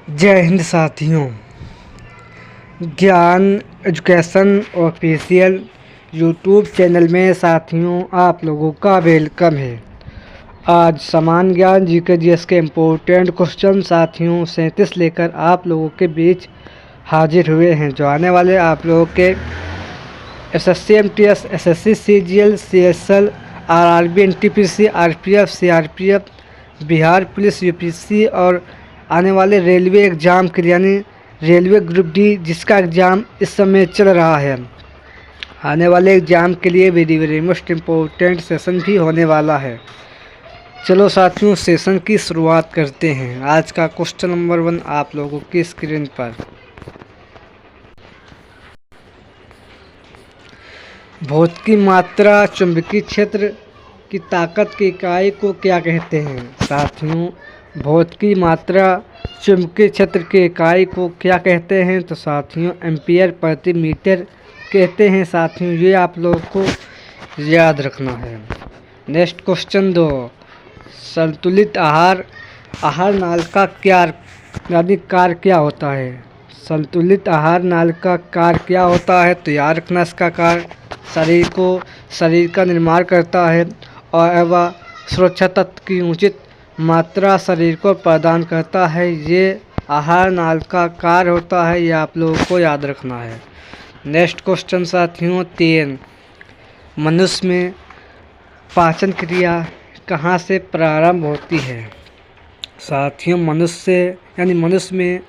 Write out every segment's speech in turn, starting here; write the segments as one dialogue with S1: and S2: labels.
S1: जय हिंद साथियों। ज्ञान एजुकेशन ऑफिशियल यूट्यूब चैनल में साथियों आप लोगों का वेलकम है। आज समान ज्ञान जीके जीएस के इम्पोर्टेंट क्वेश्चन साथियों 37 लेकर आप लोगों के बीच हाजिर हुए हैं, जो आने वाले आप लोगों के SSC MTS, SSC CGL, CSL, RRB, NTPC, RPF, CRPF, Bihar police, UPSC और आने वाले रेलवे एग्ज़ाम के लिए यानी रेलवे ग्रुप डी जिसका एग्ज़ाम इस समय चल रहा है, आने वाले एग्ज़ाम के लिए वेरी मोस्ट इम्पोर्टेंट सेशन भी होने वाला है। चलो साथियों सेशन की शुरुआत करते हैं। आज का क्वेश्चन नंबर 1 आप लोगों की स्क्रीन पर। भौतिकी मात्रा चुंबकीय क्षेत्र की ताकत की इकाई को क्या कहते हैं? साथियों भौतिकी मात्रा चुंबकीय क्षेत्र की इकाई को क्या कहते हैं? तो साथियों एम्पियर प्रति मीटर कहते हैं। साथियों ये आप लोगों को याद रखना है। नेक्स्ट क्वेश्चन 2, संतुलित आहार नाल का कार्य क्या होता है? संतुलित आहार नाल का कार्य क्या होता है? तो याद रखना इसका कार्य शरीर का निर्माण करता है और वह सुरक्षा तत्व की उचित मात्रा शरीर को प्रदान करता है। ये आहार नाल का कार्य होता है, ये आप लोगों को याद रखना है। नेक्स्ट क्वेश्चन साथियों 3, मनुष्य में पाचन क्रिया कहाँ से प्रारंभ होती है? साथियों मनुष्य में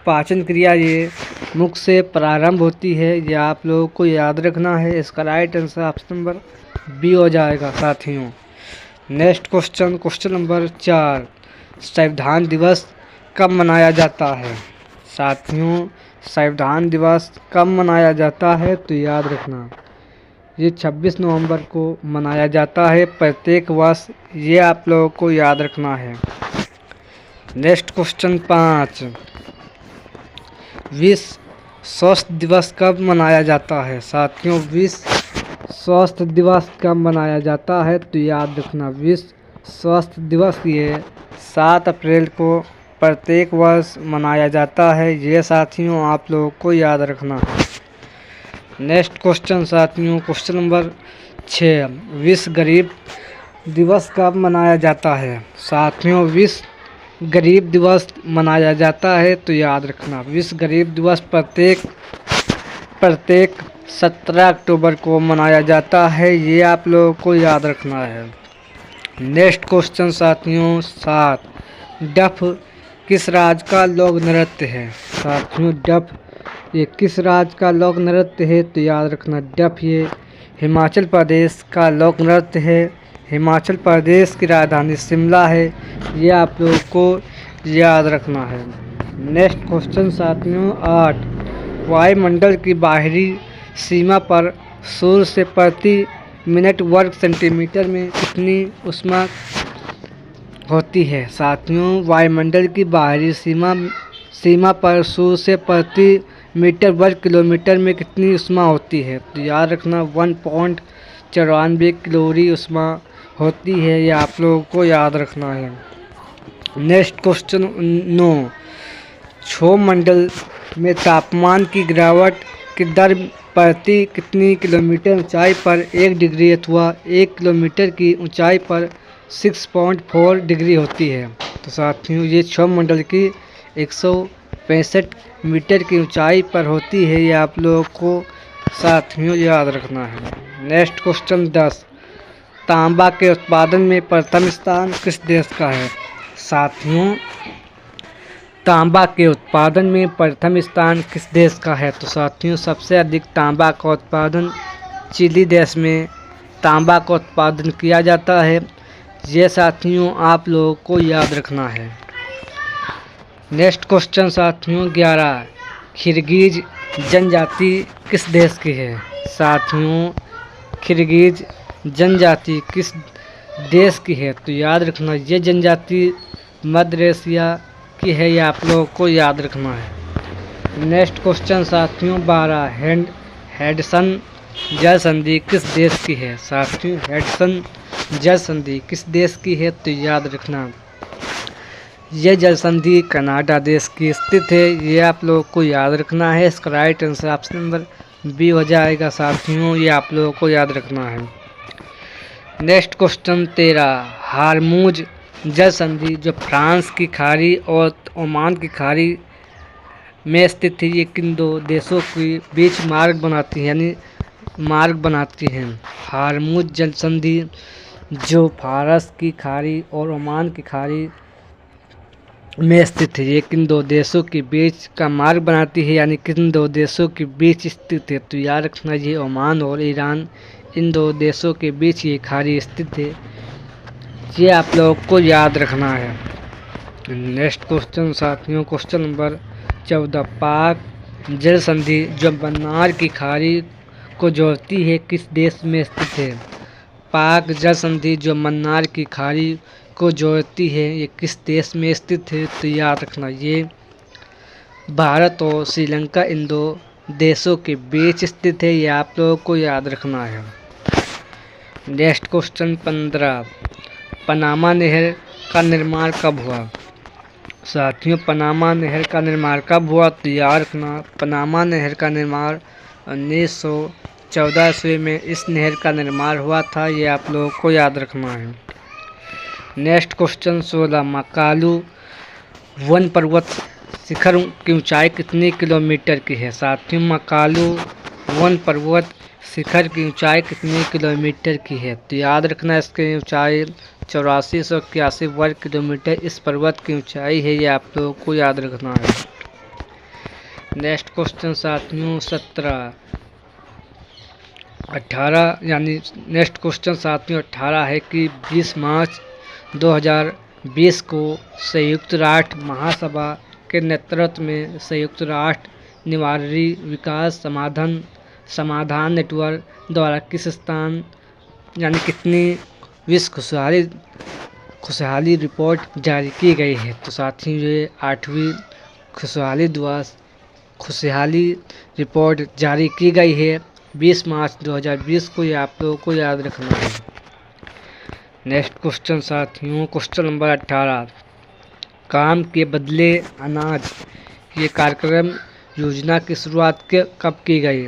S1: पाचन क्रिया ये मुख से प्रारंभ होती है, ये आप लोगों को याद रखना है। इसका right answer option number B हो जाएगा साथियों। नेक्स्ट क्वेश्चन नंबर 4, संविधान दिवस कब मनाया जाता है? साथियों संविधान दिवस कब मनाया जाता है? तो याद रखना ये 26 नवंबर को मनाया जाता है प्रत्येक वर्ष, ये आप लोगों को याद रखना है। नेक्स्ट क्वेश्चन 5, विश्व स्वास्थ्य दिवस कब मनाया जाता है? साथियों विश्व स्वास्थ्य दिवस कब मनाया जाता है? तो याद रखना विश्व स्वास्थ्य दिवस ये 7 अप्रैल को प्रत्येक वर्ष मनाया जाता है, ये साथियों आप लोगों को याद रखना है। नेक्स्ट क्वेश्चन साथियों क्वेश्चन नंबर 6, विश्व गरीब दिवस कब मनाया जाता है? साथियों विश्व गरीब दिवस मनाया जाता है, तो याद रखना विश्व गरीब दिवस प्रत्येक 17 अक्टूबर को मनाया जाता है, ये आप लोगों को याद रखना है। नेक्स्ट क्वेश्चन साथियों 7, डफ किस राज्य का लोक नृत्य है? साथियों डफ ये किस राज्य का लोक नृत्य है? तो याद रखना डफ ये हिमाचल प्रदेश का लोक नृत्य है। हिमाचल प्रदेश की राजधानी शिमला है, ये आप लोगों को याद रखना है। नेक्स्ट क्वेश्चन साथियों 8, वायुमंडल की बाहरी सीमा पर सूर्य से प्रति मिनट वर्ग सेंटीमीटर में कितनी ऊष्मा होती है? साथियों वायुमंडल की बाहरी सीमा पर सूर्य से प्रति मीटर वर्ग किलोमीटर में कितनी ऊष्मा होती है? तो याद रखना 1.94 कैलोरी ऊष्मा होती है, ये आप लोगों को याद रखना है। नेक्स्ट क्वेश्चन 9, क्षोभमंडल में तापमान की गिरावट की दर प्रति कितनी किलोमीटर ऊंचाई पर 1 डिग्री अथवा 1 किलोमीटर की ऊंचाई पर 6.4 डिग्री होती है? तो साथियों ये क्षोभमंडल की 165 मीटर की ऊंचाई पर होती है, ये आप लोगों को साथियों याद रखना है। नेक्स्ट क्वेश्चन 10, तांबा के उत्पादन में प्रथम स्थान किस देश का है? साथियों तांबा के उत्पादन में प्रथम स्थान किस देश का है? तो साथियों सबसे अधिक तांबा का उत्पादन चिली देश में तांबा का उत्पादन किया जाता है, ये साथियों आप लोगों को याद रखना है। नेक्स्ट क्वेश्चन साथियों 11, किर्गिज जनजाति किस देश की है? साथियों किर्गिज जनजाति किस देश की है? तो याद रखना ये जनजाति मध्य एशिया की है, ये आप लोगों को याद रखना है। नेक्स्ट क्वेश्चन साथियों 12, हेडसन जल संधि किस देश की है? साथियों हेडसन जल संधि किस देश की है? तो याद रखना ये जल संधि कनाडा देश की स्थित है, ये आप लोगों को याद रखना है। इसका right answer option number B हो जाएगा साथियों, ये आप लोगों को याद रखना है। नेक्स्ट क्वेश्चन 13, हार्मूज जल संधि जो फ्रांस की खाड़ी और ओमान की खाड़ी में स्थित है, ये किन दो देशों के बीच मार्ग बनाती है, यानी मार्ग बनाती हैं। हार्मूज जल संधि जो फारस की खाड़ी और ओमान की खाड़ी में स्थित है, ये किन दो देशों के बीच का मार्ग बनाती है, यानी किन दो देशों के बीच स्थित है। तो याद रखना, ये ओमान और ईरान, इन दो देशों के बीच ये खाड़ी स्थित है, ये आप लोगों को याद रखना है। नेक्स्ट क्वेश्चन साथियों, क्वेश्चन नंबर 14, पाक जल संधि जो मन्नार की खाड़ी को जोड़ती है, किस देश में स्थित है। पाक जल संधि जो मन्नार की खाड़ी को जोड़ती है, ये किस देश में स्थित है। तो याद रखना, ये भारत और श्रीलंका, इन दो देशों के बीच स्थित है, ये आप लोगों को याद रखना है। नेक्स्ट क्वेश्चन 15, पनामा नहर का निर्माण कब हुआ। साथियों, पनामा नहर का निर्माण कब हुआ। तो याद रखना, पनामा नहर का निर्माण 1914 ईस्वी में इस नहर का निर्माण हुआ था, ये आप लोगों को याद रखना है। नेक्स्ट क्वेश्चन 16, मकालू वन पर्वत शिखर की ऊंचाई कितने किलोमीटर की है। साथियों, मकालू वन पर्वत शिखर की ऊंचाई कितने किलोमीटर की है। तो याद रखना, इसकी ऊंचाई 8481 वर्ग किलोमीटर इस पर्वत की ऊंचाई है, ये आप लोगों को याद रखना है। नेक्स्ट क्वेश्चन साथियों 17, 18 यानी नेक्स्ट क्वेश्चन साथियों 18 है कि 20 मार्च 2020 को संयुक्त राष्ट्र महासभा के नेतृत्व में संयुक्त राष्ट्र निवारणी विकास समाधान नेटवर्क द्वारा किस स्थान यानी कितनी विश्व खुशहाली रिपोर्ट जारी की गई है। तो साथियों, ये 8वीं खुशहाली रिपोर्ट जारी की गई है 20 मार्च 2020 को, ये आप लोगों को याद रखना है। नेक्स्ट क्वेश्चन साथियों, क्वेश्चन नंबर 18, काम के बदले अनाज ये कार्यक्रम योजना की शुरुआत कब की गई।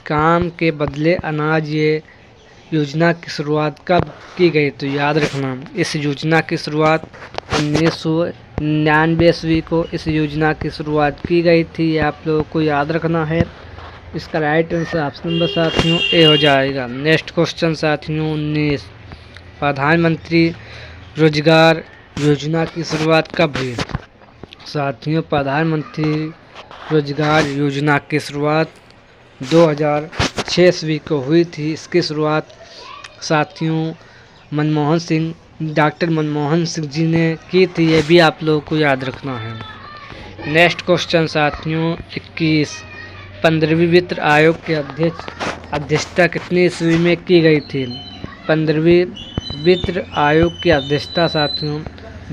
S1: काम के बदले अनाज ये योजना की शुरुआत कब की गई। तो याद रखना, इस योजना की शुरुआत 1999 ईस्वी को इस योजना की शुरुआत की गई थी, ये आप लोगों को याद रखना है। इसका राइट आंसर ऑप्शन नंबर साथियों ए हो जाएगा। नेक्स्ट क्वेश्चन साथियों 19, प्रधानमंत्री रोजगार योजना की शुरुआत कब हुई। साथियों, प्रधानमंत्री रोजगार योजना की शुरुआत 2006 ईस्वी को हुई थी। इसकी शुरुआत साथियों डॉक्टर मनमोहन सिंह जी ने की थी, ये भी आप लोगों को याद रखना है। नेक्स्ट क्वेश्चन साथियों 21, 15वीं वित्त आयोग के अध्यक्षता कितनी ईस्वी में की गई थी। 15वीं वित्त आयोग की अध्यक्षता साथियों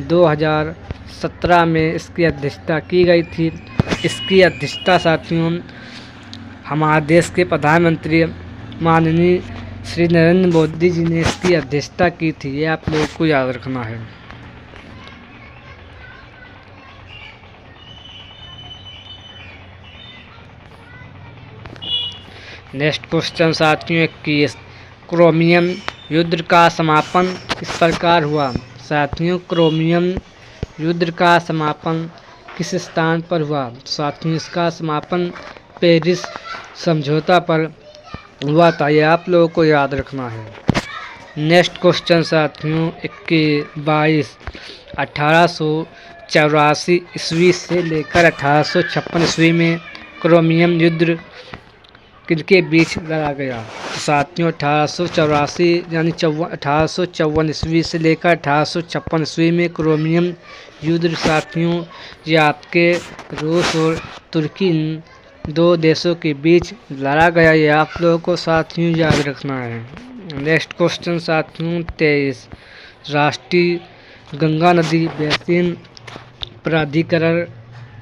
S1: 2017 में इसकी अध्यक्षता की गई थी। इसकी अध्यक्षता साथियों हमारे देश के प्रधानमंत्री माननीय श्री नरेंद्र मोदी जी ने इसकी अध्यक्षता की थी, ये आप लोगों को याद रखना है। नेक्स्ट क्वेश्चन साथियों 21, क्रोमियम युद्ध का समापन किस प्रकार हुआ। साथियों, क्रोमियम युद्ध का समापन किस स्थान पर हुआ। साथियों, इसका समापन पेरिस समझौता पर हुआ था, ये आप लोगों को याद रखना है। नेक्स्ट क्वेश्चन साथियों 22, 1884 ईस्वी से लेकर 1856 ईस्वी में क्रोमियम युद्ध किनके बीच लड़ा गया। साथियों, 1884 यानी 1854 ईस्वी से लेकर 1856 ईस्वी में क्रोमियम युद्ध साथियों ये आपके रूस और तुर्की दो देशों के बीच लड़ा गया, ये आप लोगों को साथियों याद रखना है। नेक्स्ट क्वेश्चन साथियों 23, राष्ट्रीय गंगा नदी बेसिन प्राधिकरण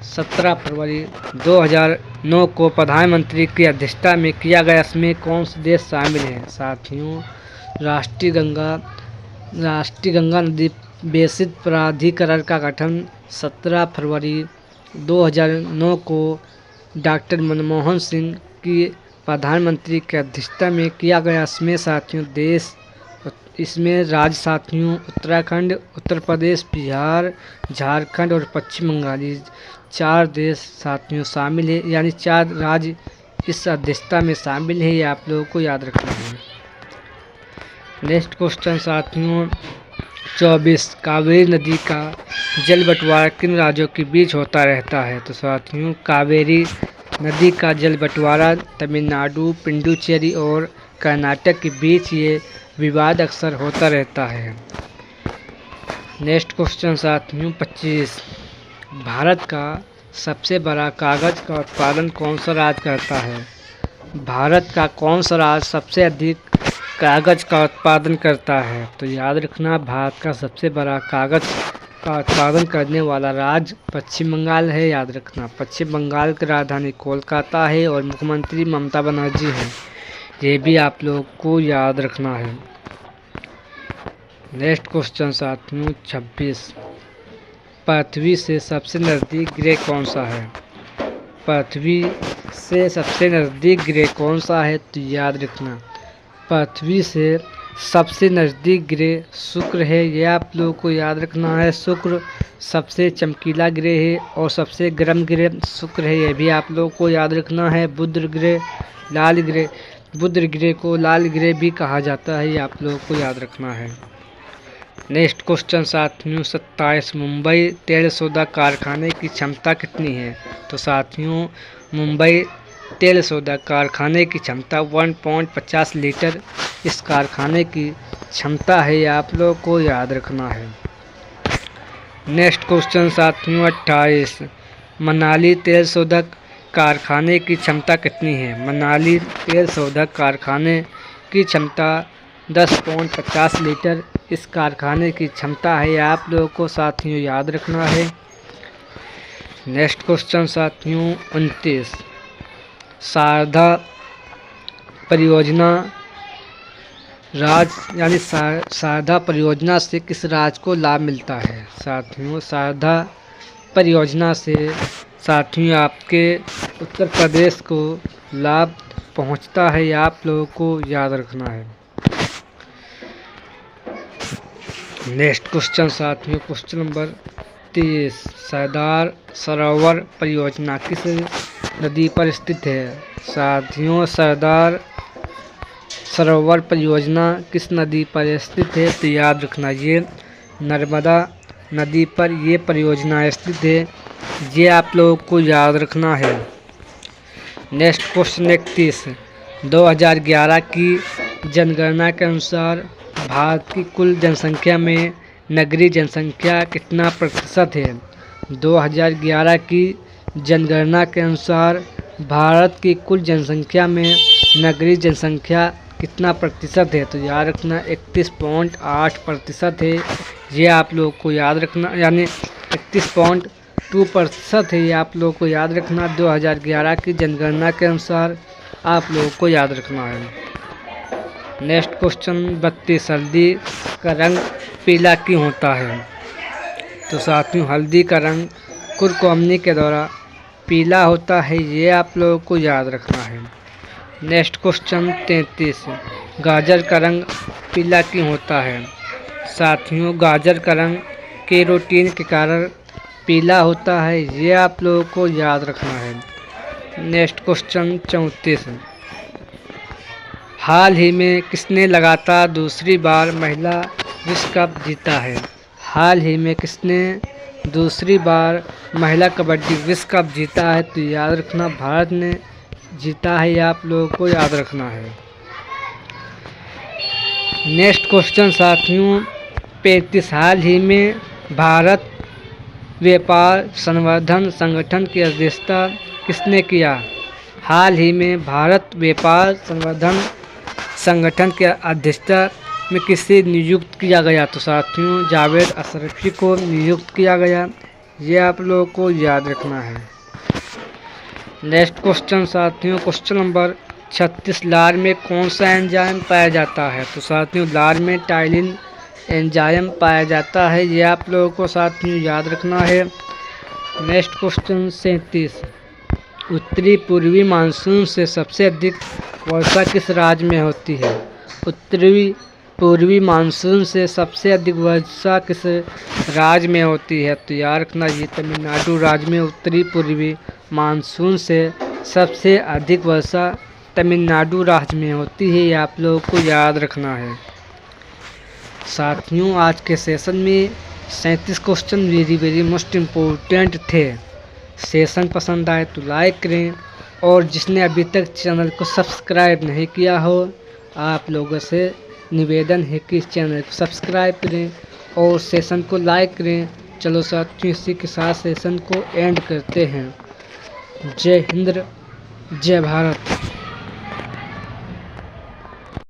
S1: 17 फरवरी 2009 को प्रधानमंत्री की अध्यक्षता में किया गया, इसमें कौन से देश शामिल हैं। साथियों, राष्ट्रीय गंगा नदी बेसिक प्राधिकरण का गठन 17 फरवरी 2009 को डॉक्टर मनमोहन सिंह की प्रधानमंत्री की अध्यक्षता में किया गया। इसमें राज्य साथियों उत्तराखंड, उत्तर प्रदेश, बिहार, झारखंड और पश्चिम बंगाल 4 देश साथियों शामिल है, यानी 4 राज्य इस अध्यक्षता में शामिल है। ये आप लोगों को याद रखना है। नेक्स्ट क्वेश्चन साथियों 24, कावेरी नदी का जल बंटवारा किन राज्यों के बीच होता रहता है? तो साथियों कावेरी नदी का जल बंटवारा तमिलनाडु, पुडुचेरी और कर्नाटक के बीच ये विवाद अक्सर होता रहता है। नेक्स्ट क्वेश्चन साथियों 25, भारत का सबसे बड़ा कागज का उत्पादन कौन सा राज्य करता है? भारत का कौन सा राज्य सबसे अधिक कागज का उत्पादन करता है? तो याद रखना भारत का सबसे बड़ा कागज का उत्पादन करने वाला राज्य पश्चिम बंगाल है। याद रखना पश्चिम बंगाल की राजधानी कोलकाता है और मुख्यमंत्री ममता बनर्जी है। ये भी आप लोग को याद रखना है। नेक्स्ट क्वेश्चन साथियों 26, पृथ्वी से सबसे नज़दीक ग्रह कौन सा है? पृथ्वी से सबसे नज़दीक ग्रह कौन सा है? तो याद रखना पृथ्वी से सबसे नज़दीक ग्रह शुक्र है। यह आप लोगों को याद रखना है। शुक्र सबसे चमकीला ग्रह है और सबसे गर्म ग्रह शुक्र है। यह भी आप लोगों को याद रखना है। बुध ग्रह को लाल ग्रह भी कहा जाता है। ये आप लोगों को याद रखना है। नेक्स्ट क्वेश्चन साथियों 27, मुंबई तेल सोधा कारखाने की क्षमता कितनी है? तो साथियों मुंबई तेल सोधा कारखाने की क्षमता 1.50 लीटर इस कारखाने की क्षमता है। ये आप लोगों को याद रखना है। नेक्स्ट क्वेश्चन साथियों 28, मनाली तेल शोधक कारखाने की क्षमता कितनी है? मनाली तेल शोधक कारखाने की क्षमता 10.50 लीटर इस कारखाने की क्षमता है। आप लोगों को साथियों याद रखना है। नेक्स्ट क्वेश्चन साथियों 29, शारदा परियोजना शारदा परियोजना से किस राज्य को लाभ मिलता है? साथियों शारदा परियोजना से साथियों आपके उत्तर प्रदेश को लाभ पहुंचता है। ये आप लोगों को याद रखना है। नेक्स्ट क्वेश्चन साथियों क्वेश्चन नंबर 30, सरदार सरोवर परियोजना किस नदी पर स्थित है? साथियों सरदार सरोवर परियोजना किस नदी पर स्थित है? तो याद रखना ये नर्मदा नदी पर ये परियोजना स्थित है। ये आप लोगों को याद रखना है। नेक्स्ट क्वेश्चन 31, 2011 की जनगणना के अनुसार भारत की कुल जनसंख्या में नगरीय जनसंख्या कितना प्रतिशत है? 2011 की जनगणना के अनुसार भारत की कुल जनसंख्या में नगरीय जनसंख्या कितना प्रतिशत है? तो याद रखना 31.8% है। ये आप लोगों को याद रखना, यानी 31.2% है। ये आप लोगों को याद रखना 2011 की जनगणना के अनुसार आप लोगों को याद रखना है। नेक्स्ट क्वेश्चन 32, हल्दी का रंग पीला क्यों होता है? तो साथियों हल्दी का रंग कुरकुमनी के द्वारा पीला होता है। ये आप लोगों को याद रखना है। नेक्स्ट क्वेश्चन 33, गाजर का रंग पीला क्यों होता है? साथियों गाजर का रंग कैरोटीन के कारण पीला होता है। ये आप लोगों को याद रखना है। नेक्स्ट क्वेश्चन 34, हाल ही में किसने लगातार दूसरी बार महिला विश्व कप जीता है? हाल ही में किसने दूसरी बार महिला कबड्डी विश्व कप जीता है? तो याद रखना भारत ने जीता है। आप लोगों को याद रखना है। नेक्स्ट क्वेश्चन साथियों 35, हाल ही में भारत व्यापार संवर्धन संगठन की अध्यक्षता किसने किया? हाल ही में भारत व्यापार संवर्धन संगठन के अध्यक्षता में किसे नियुक्त किया गया? तो साथियों जावेद अशरफी को नियुक्त किया गया। ये आप लोगों को याद रखना है। नेक्स्ट क्वेश्चन साथियों क्वेश्चन नंबर 36, लार में कौन सा एंजाइम पाया जाता है? तो साथियों लार में टाइलिन एंजाइम पाया जाता है, ये आप लोगों को साथियों याद रखना है। नेक्स्ट क्वेश्चन 37, उत्तरी पूर्वी मानसून से सबसे अधिक वर्षा किस राज्य में होती है? उत्तरी पूर्वी मानसून से सबसे अधिक वर्षा किस राज्य में होती है? तो याद रखना, ये तमिलनाडु राज्य में उत्तरी पूर्वी मानसून से सबसे अधिक वर्षा तमिलनाडु राज्य में होती है, ये आप लोगों को याद रखना है। साथियों आज के सेशन में 37 क्वेश्चन वेरी मोस्ट इम्पोर्टेंट थे। सेशन पसंद आए तो लाइक करें, और जिसने अभी तक चैनल को सब्सक्राइब नहीं किया हो, आप लोगों से निवेदन है कि इस चैनल को सब्सक्राइब करें और सेशन को लाइक करें। चलो साथियों, इसी के साथ सेशन को एंड करते हैं। जय हिंद, जय भारत।